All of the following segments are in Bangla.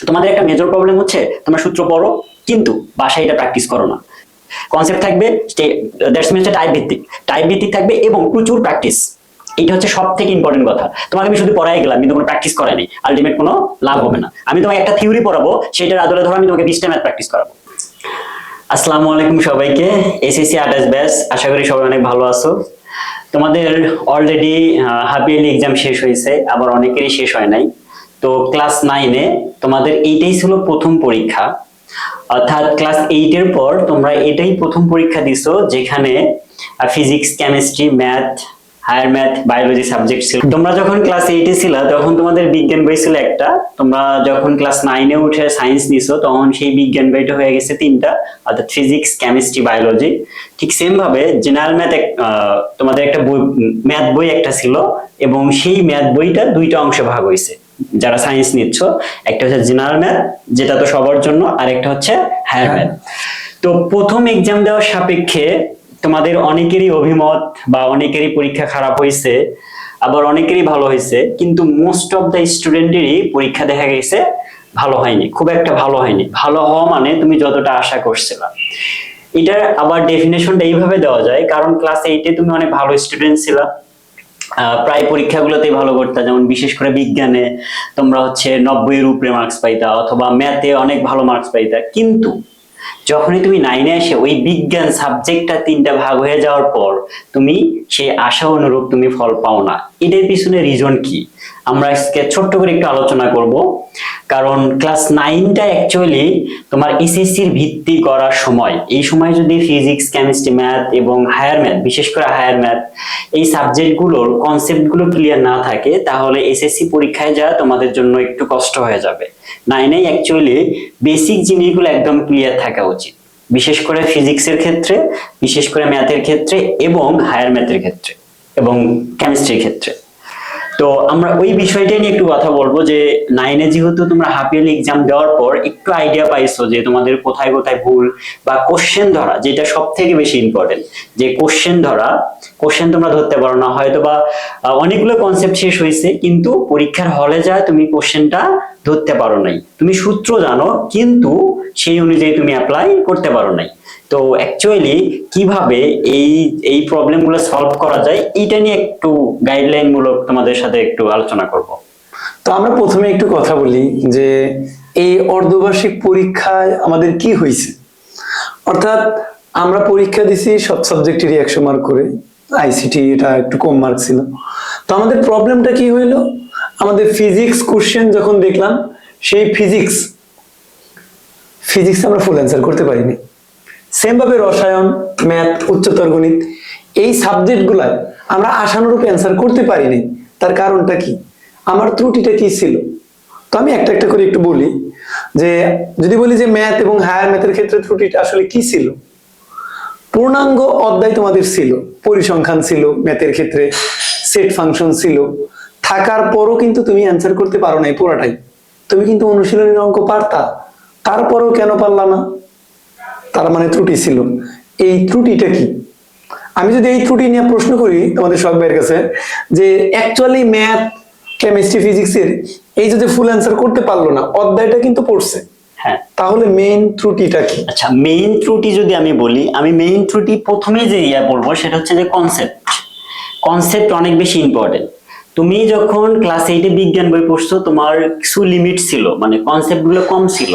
তোমাদের একটা মেজর প্রবলেম হচ্ছে তোমরা সূত্র পড়ো কিন্তু বাসায় এটা প্র্যাকটিস করো না। কনসেপ্ট থাকবে, দ্যাটস মিনস টাইপ ভিত্তিক থাকবে এবং প্রচুর প্র্যাকটিস। এটা হচ্ছে সব থেকে ইম্পর্টেন্ট কথা। তোমাকে আমি শুধু পড়াই গেলাম কিন্তু কোনো প্র্যাকটিস করাইনি, আলটিমেট কোনো লাভ হবে না। আমি তোমাকে একটা থিওরি পড়াবো, সেটার আদলে ধরো আমি তোমাকে 20টা ম্যাথ প্র্যাকটিস করাবো। আসসালামু আলাইকুম সবাইকে, এসএসসি 28 ব্যাচ, আশা করি সবাই অনেক ভালো আছো। তোমাদের অলরেডি হাফ ইয়ারলি এক্সাম শেষ হয়েছে, আবার অনেকেরই শেষ হয় নাই। তো ক্লাস 9-এ তোমাদের এইটাই ছিল প্রথম পরীক্ষা, অর্থাৎ ক্লাস 8 এর পর তোমরা এটাই প্রথম পরীক্ষা দিছো যেখানে physics, chemistry, math, higher math, biology subject ছিল। তোমরা যখন ক্লাস 8-এ ছিল তখন তোমাদের বিজ্ঞান বই ছিল একটা, তোমরা যখন ক্লাস 9-এ উঠে সায়েন্স নিছো তখন সেই বিজ্ঞান বইটা হয়ে গেছে 3টা, অর্থাৎ ফিজিক্স, কেমিস্ট্রি, বায়োলজি। ঠিক সেম ভাবে জেনারেল ম্যাথ তোমাদের একটা বই, ম্যাথ বই একটা ছিল, এবং সেই ম্যাথ বইটা 2টা অংশে ভাগ হয়েছে। যারা সায়েন্স নিচ্ছ, একটা হচ্ছে জেনারেল ম্যাথ, যেটা তো সবার জন্য, আর একটা হচ্ছে হায়ার ম্যাথ। তো প্রথম এক্সাম দেওয়ার সাপেক্ষে তোমাদের অনেকেরই অভিমত বা অনেকেরই পরীক্ষা খারাপ হয়েছে, আবার অনেকেরই ভালো হয়েছে, কিন্তু মোস্ট অফ দ্য স্টুডেন্টেরই পরীক্ষা দেখা গেছে ভালো হয়নি, খুব একটা ভালো হয়নি। ভালো হওয়া মানে তুমি যতটা আশা করছিলা। এটার আবার ডেফিনেশনটা এইভাবে দেওয়া যায়, কারণ ক্লাস 8-এ তুমি অনেক ভালো স্টুডেন্ট ছিলা, প্রায় পরীক্ষাগুলোতেই ভালো করতে, যেমন বিশেষ করে বিজ্ঞানে তোমরা হচ্ছে 90-এর উপরে মার্কস পাইতা, অথবা ম্যাথে অনেক ভালো মার্কস পাইতা। কিন্তু যখনই তুমি 9-এ এসে ওই বিজ্ঞান সাবজেক্টটা 3টা ভাগ হয়ে যাওয়ার পর তুমি সেই আশা অনুরূপ তুমি ফল পাও না। এটার পিছনে রিজন কি আমরা আজকে ছোট্ট করে একটু আলোচনা করব। কারণ ক্লাস 9টা অ্যাকচুয়ালি তোমার এসএসসির ভিত্তি করার সময়। এই সময় যদি ফিজিক্স, কেমিস্ট্রি, ম্যাথ এবং হায়ার ম্যাথ, বিশেষ করে হায়ার ম্যাথ, এই সাবজেক্টগুলোর কনসেপ্টগুলো ক্লিয়ার না থাকে, তাহলে এসএসসি পরীক্ষায় যাওয়া তোমাদের জন্য একটু কষ্ট হয়ে যাবে। 9-এ অ্যাকচুয়ালি বেসিক জিনিসগুলো একদম ক্লিয়ার থাকা উচিত, বিশেষ করে ফিজিক্সের ক্ষেত্রে, বিশেষ করে ম্যাথের ক্ষেত্রে, এবং হায়ার ম্যাথের ক্ষেত্রে, এবং কেমিস্ট্রির ক্ষেত্রে। তো আমরা ওই বিষয়টা নিয়ে একটু কথা বলবো যে 9-এ যেহেতু তোমরা হাফ ইয়ারলি এক্সাম দেওয়ার পর একটু আইডিয়া পাইছো যে তোমাদের কোথায় কোথায় ভুল, বা কোশ্চেন ধরা, যেটা সব থেকে বেশি ইম্পর্টেন্ট, যে কোশ্চেন ধরা, কোশ্চেন তোমরা ধরতে পারো না, হয়তো বা অনেকগুলো কনসেপ্ট শেষ হয়েছে কিন্তু পরীক্ষার হলে যায় তুমি কোশ্চেনটা ধরতে পারো নাই। তুমি সূত্র জানো কিন্তু সেই অনুযায়ী তুমি অ্যাপ্লাই করতে পারো নাই। তো অ্যাকচুয়ালি কিভাবে এই এই প্রবলেমগুলো সলভ করা যায়, এটা নিয়ে একটু গাইডলাইন মূলক তোমাদের সাথে একটু আলোচনা করব। তো আমরা প্রথমে একটু কথা বলি যে এই অর্ধবার্ষিক পরীক্ষায় আমাদের কি হয়েছে। অর্থাৎ আমরা পরীক্ষা দিছি সব সাবজেক্টেরই 100 মার্ক করে, আইসিটি এটা একটু কম মার্ক ছিল। তো আমাদের প্রবলেমটা কি হইলো, আমাদের ফিজিক্স কোশ্চেন যখন দেখলাম, সেই ফিজিক্স আমরা ফুল অ্যান্সার করতে পারিনি। সেম ভাবে রসায়ন, ম্যাথ, উচ্চতর গণিত, এই সাবজেক্টগুলায় আমরা আশানুরূপ অ্যান্সার করতে পারিনি। তার কারণটা কি, আমার ত্রুটিটা কি ছিল? তো আমি একটা একটা করে একটু বলি। যে যদি বলি যে ম্যাথ এবং হায়ার ম্যাথের ক্ষেত্রে ত্রুটিটা আসলে কি ছিল, পূর্ণাঙ্গ অধ্যায় তোমাদের ছিল, পরিসংখ্যান ছিল ম্যাথের ক্ষেত্রে, সেট ফাংশন ছিল, থাকার পরও কিন্তু তুমি অ্যান্সার করতে পারো নাই পুরাটাই। তুমি কিন্তু অনুশীলনের অঙ্ক পারতা, তারপরও কেন পারলা না? তার মানে ত্রুটি ছিল। এই ত্রুটিটা কি? আমি যদি এই ত্রুটি নিয়ে প্রশ্ন করি তোমাদের সব ভাইয়ের কাছে, যে অ্যাকচুয়ালি ম্যাথ, কেমিস্ট্রি, ফিজিক্সের এই যে ফুল অ্যান্সার করতে পারলো না, অধ্যায়টা কিন্তু পড়ছে, হ্যাঁ, তাহলে মেইন ত্রুটিটা কি? আচ্ছা, মেইন ত্রুটি যদি আমি বলি, আমি মেইন ত্রুটি প্রথমে যে বলবো সেটা হচ্ছে যে কনসেপ্ট অনেক বেশি ইম্পর্টেন্ট। তুমি যখন ক্লাস 8-এ বিজ্ঞান বই পড়ছো তোমার কিছু লিমিট ছিল, মানে কনসেপ্ট গুলো কম ছিল,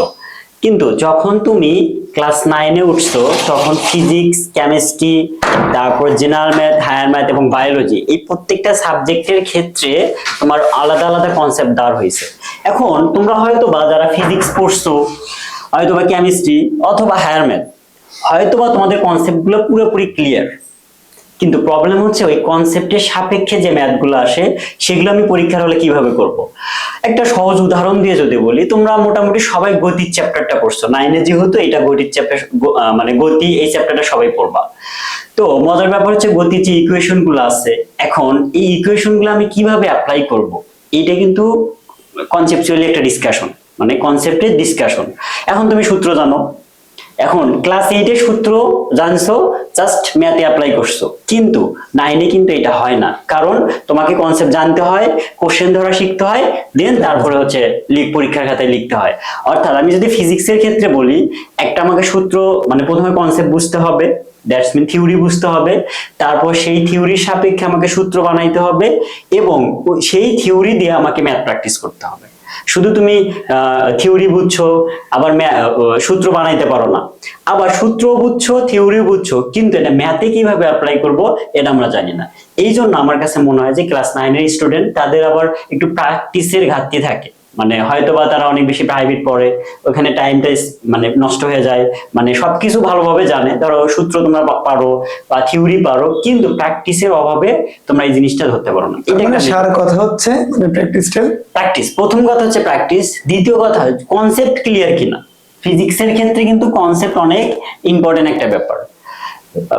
কিন্তু যখন তুমি ক্লাস 9-এ উঠছো তখন ফিজিক্স, কেমিস্ট্রি, তারপর জেনারেল ম্যাথ, হায়ার ম্যাথ এবং বায়োলজি, এই প্রত্যেকটা সাবজেক্টের ক্ষেত্রে তোমার আলাদা আলাদা কনসেপ্ট দেওয়া হয়েছে। এখন তোমরা হয়তো বা যারা ফিজিক্স পড়ছো, হয়তো বা কেমিস্ট্রি অথবা হায়ার ম্যাথ, হয়তো বা তোমাদের কনসেপ্টগুলো পুরোপুরি ক্লিয়ার, কিন্তু প্রবলেম হচ্ছে ওই কনসেপ্টের সাপেক্ষে যে ম্যাথগুলো আসে সেগুলো আমি পরীক্ষার হলে কিভাবে করব। একটা সহজ উদাহরণ দিয়ে যদি বলি, তোমরা মোটামুটি সবাই গতির চ্যাপ্টারটা পড়ছো 9-এ, যেহেতু এটা গতির চ্যাপ্টার, মানে গতি, এই চ্যাপ্টারটা সবাই পড়বা। তো মজার ব্যাপার হচ্ছে গতির যে ইকুয়েশন গুলো আছে, এখন এই ইকুয়েশন গুলো আমি কিভাবে অ্যাপ্লাই করব, এটা কিন্তু কনসেপচুয়ালি একটা ডিসকাশন, মানে কনসেপ্টের ডিসকাশন। এখন তুমি সূত্র জানো, এখন ক্লাস 8 সূত্র জানছো, জাস্ট ম্যাথে অ্যাপ্লাই করছো, কিন্তু 9 কিন্তু এটা হয় না। কারণ তোমাকে কনসেপ্ট জানতে হয়, কোশ্চেন ধরা শিখতে হয়, দেন তারপরে হচ্ছে পরীক্ষার খাতায় লিখতে হয়। অর্থাৎ আমি যদি ফিজিক্সের ক্ষেত্রে বলি, একটা আমাকে সূত্র মানে প্রথমে কনসেপ্ট বুঝতে হবে, দ্যাটস মিন থিওরি বুঝতে হবে, তারপর সেই থিওরির সাপেক্ষে আমাকে সূত্র বানাইতে হবে, এবং সেই থিওরি দিয়ে আমাকে ম্যাথ প্র্যাকটিস করতে হবে। শুধু তুমি থিওরি বুঝছো আবার সূত্র বানাইতে পারো না, আবার সূত্র বুঝছো থিওরি বুঝছো, কিন্তু এটা ম্যাথে কিভাবে অ্যাপ্লাই করব এটা আমরা জানি না। এই জন্য আমার কাছে মনে হয় যে ক্লাস 9 স্টুডেন্ট তাদের আবার একটু প্র্যাকটিসের ঘাটতি থাকে। মানে হয়তোবা তারা অনেক বেশি প্রাইভেট পড়ে, ওখানে টাইমটা মানে নষ্ট হয়ে যায়, মানে সবকিছু ভালোভাবে জানে, ধরো সূত্র তোমরা পারো বা থিওরি পারো, কিন্তু প্র্যাকটিসের অভাবে তোমরা এই জিনিসটা ধরতে পারো না। এটা মানে সার কথা হচ্ছে মানে প্র্যাকটিসটা, প্র্যাকটিস প্রথম কথা হচ্ছে প্র্যাকটিস, দ্বিতীয় কথা কনসেপ্ট ক্লিয়ার কিনা। ফিজিক্সের ক্ষেত্রে কিন্তু কনসেপ্ট অনেক ইম্পর্টেন্ট একটা ব্যাপার,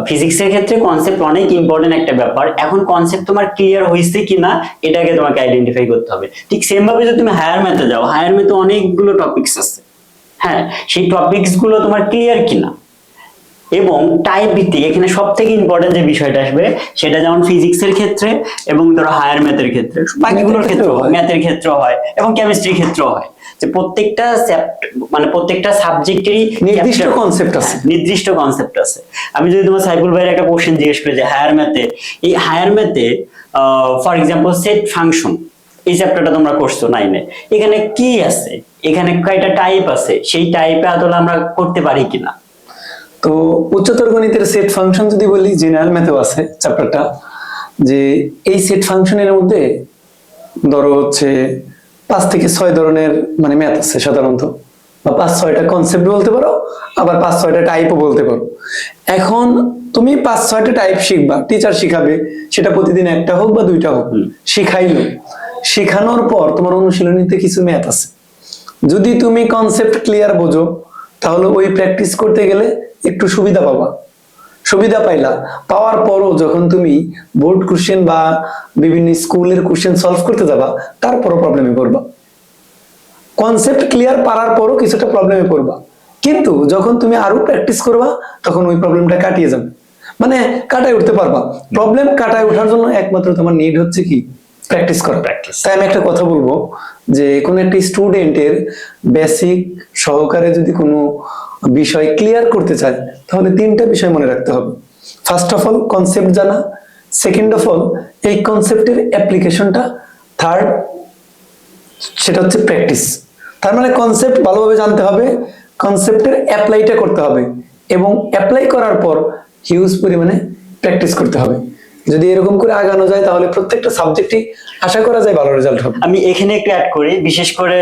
ফিজিক্সের ক্ষেত্রে কনসেপ্ট অনেক ইম্পর্টেন্ট একটা ব্যাপার। এখন কনসেপ্ট তোমার ক্লিয়ার হয়েছে কিনা এটাকে তোমাকে আইডেন্টিফাই করতে হবে। ঠিক সেম ভাবে যদি তুমি হায়ার ম্যাথে যাও, হায়ার ম্যাথে অনেকগুলো টপিকস আছে, হ্যাঁ, সেই টপিকস গুলো তোমার ক্লিয়ার কিনা, এবং টাইপ ভিত্তিক। এখানে সব থেকে ইম্পর্টেন্ট যে বিষয়টা আসবে সেটা যেমন ফিজিক্সের ক্ষেত্রে এবং ধরো হায়ার ম্যাথের ক্ষেত্রে, বাকিগুলোর ক্ষেত্রে ম্যাথের ক্ষেত্রেও হয় এবং কেমিস্ট্রির ক্ষেত্রেও হয়, যে প্রত্যেকটা মানে প্রত্যেকটা সাবজেক্টেরই নির্দিষ্ট কনসেপ্ট আছে, নির্দিষ্ট কনসেপ্ট আছে। আমি যদি তোমার সাইফুল ভাইয়ের একটা কোশ্চেন জিজ্ঞেস করি যে হায়ার ম্যাথে, এই হায়ার ম্যাথে ফর এক্সাম্পল সেট ফাংশন, এই চ্যাপ্টারটা তোমরা করছো 9-এ, এখানে কি আছে, এখানে কয়টা টাইপ আছে, সেই টাইপে আসলে আমরা করতে পারি কিনা। তো উচ্চতর গণিতের সেট ফাংশন যদি বলি, জেনারেল ম্যাথেও আছে চ্যাপ্টারটা, যে এই সেট ফাংশনের মধ্যে ধরো হচ্ছে 5 থেকে 6 ধরনের মানে ম্যাথ আছে সাধারণত, বা 5-6টা কনসেপ্ট বলতে পারো, আবার 5-6টা টাইপও বলতে পারো। এখন তুমি 5-6টা টাইপ শিখবা, টিচার শিখাবে, সেটা প্রতিদিন একটা হোক বা 2টা হোক, শিখাইলো। শেখানোর পর তোমার অনুশীলনীতে কিছু ম্যাথ আছে, যদি তুমি কনসেপ্ট ক্লিয়ার বোঝো তাহলে ওই প্র্যাকটিস করতে গেলে একটু সুবিধা পাবা। সুবিধা পাইলা, পাওয়ার পরও যখন তুমি বোর্ড কোশ্চেন বা বিভিন্ন স্কুলের কোশ্চেন সলভ করতে যাবা, তারপরও প্রবলেমে পড়বা। কনসেপ্ট ক্লিয়ার পারার পরও কিছুটা প্রবলেমে পড়বা, কিন্তু যখন তুমি আরো প্র্যাকটিস করবা তখন ওই প্রবলেমটা কাটিয়ে যাবে, মানে কাটায় উঠতে পারবা। প্রবলেম কাটায় ওঠার জন্য একমাত্র তোমার নিড হচ্ছে কি, প্র্যাকটিস করা। তাই আমি একটা কথা বলবো, যে কোনো একটা স্টুডেন্টের বেসিক সহকারে যদি কোনো বিষয় ক্লিয়ার করতে চায়, তাহলে 3টা বিষয় মনে রাখতে হবে। ফার্স্ট অফ অল কনসেপ্ট জানা, সেকেন্ড অফ অল এই কনসেপ্টের অ্যাপ্লিকেশনটা, থার্ড সেটা হচ্ছে প্র্যাকটিস। তার মানে কনসেপ্ট ভালোভাবে জানতে হবে, কনসেপ্টের অ্যাপ্লাইটা করতে হবে, এবং অ্যাপ্লাই করার পর হিউজ পরিমাণে প্র্যাকটিস করতে হবে। যদি এরকম করে আগানো যায় তাহলে প্রত্যেকটা সাবজেক্টই আশা করা যায় ভালো রেজাল্ট হবে। আমি এখানে একটু অ্যাড করি, বিশেষ করে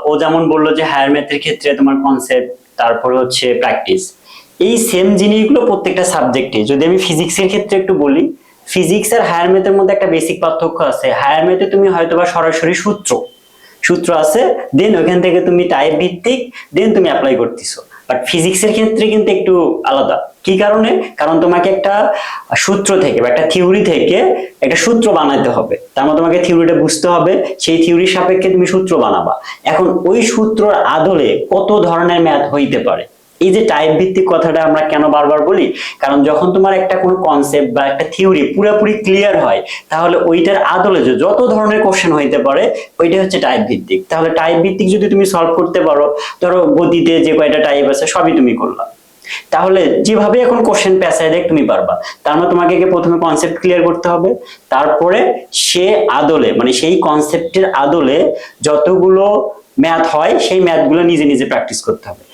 ও যেমন বললো যে হায়ার ম্যাথের ক্ষেত্রে তোমার কনসেপ্ট, তারপরে হচ্ছে প্র্যাকটিস, এই সেম জিনিসগুলো প্রত্যেকটা সাবজেক্টে। যদি আমি ফিজিক্সের ক্ষেত্রে একটু বলি, ফিজিক্স আর হায়ার ম্যাথের মধ্যে একটা বেসিক পার্থক্য আছে। হায়ার ম্যাথে তুমি হয়তোবা সরাসরি সূত্র আছে, দেন ওখান থেকে তুমি টাইপ ভিত্তিক দেন তুমি অ্যাপ্লাই করতেছো। বাট ফিজিক্সের ক্ষেত্রে কিন্তু একটু আলাদা। কি কারণে? কারণ তোমাকে একটা সূত্র থেকে বা একটা থিওরি থেকে একটা সূত্র বানাতে হবে, তার মানে তোমাকে থিওরিটা বুঝতে হবে, সেই থিওরির সাপেক্ষে তুমি সূত্র বানাবা। এখন ওই সূত্রর আদলে কত ধরনের ম্যাথ হইতে পারে। এই যে টাইপ ভিত্তিক কথাটা আমরা কেন বারবার বলি, কারণ যখন তোমার একটা কোনো কনসেপ্ট বা একটা থিওরি পুরোপুরি ক্লিয়ার হয়, তাহলে ওইটার আদলে যে যত ধরনের কোশ্চেন হইতে পারে ওইটা হচ্ছে টাইপ ভিত্তিক। তাহলে টাইপ ভিত্তিক যদি তুমি সলভ করতে পারো, ধরো গতিতে যে কয়টা টাইপ আছে সবই তুমি করলা, তাহলে যেভাবে এখন কোশ্চেন পেঁচায় দেখ তুমি পারবা। তার মানে তোমাকে প্রথমে কনসেপ্ট ক্লিয়ার করতে হবে, তারপরে সে আদলে মানে সেই কনসেপ্টের আদলে যতগুলো ম্যাথ হয় সেই ম্যাথগুলো নিজে নিজে প্র্যাকটিস করতে হবে।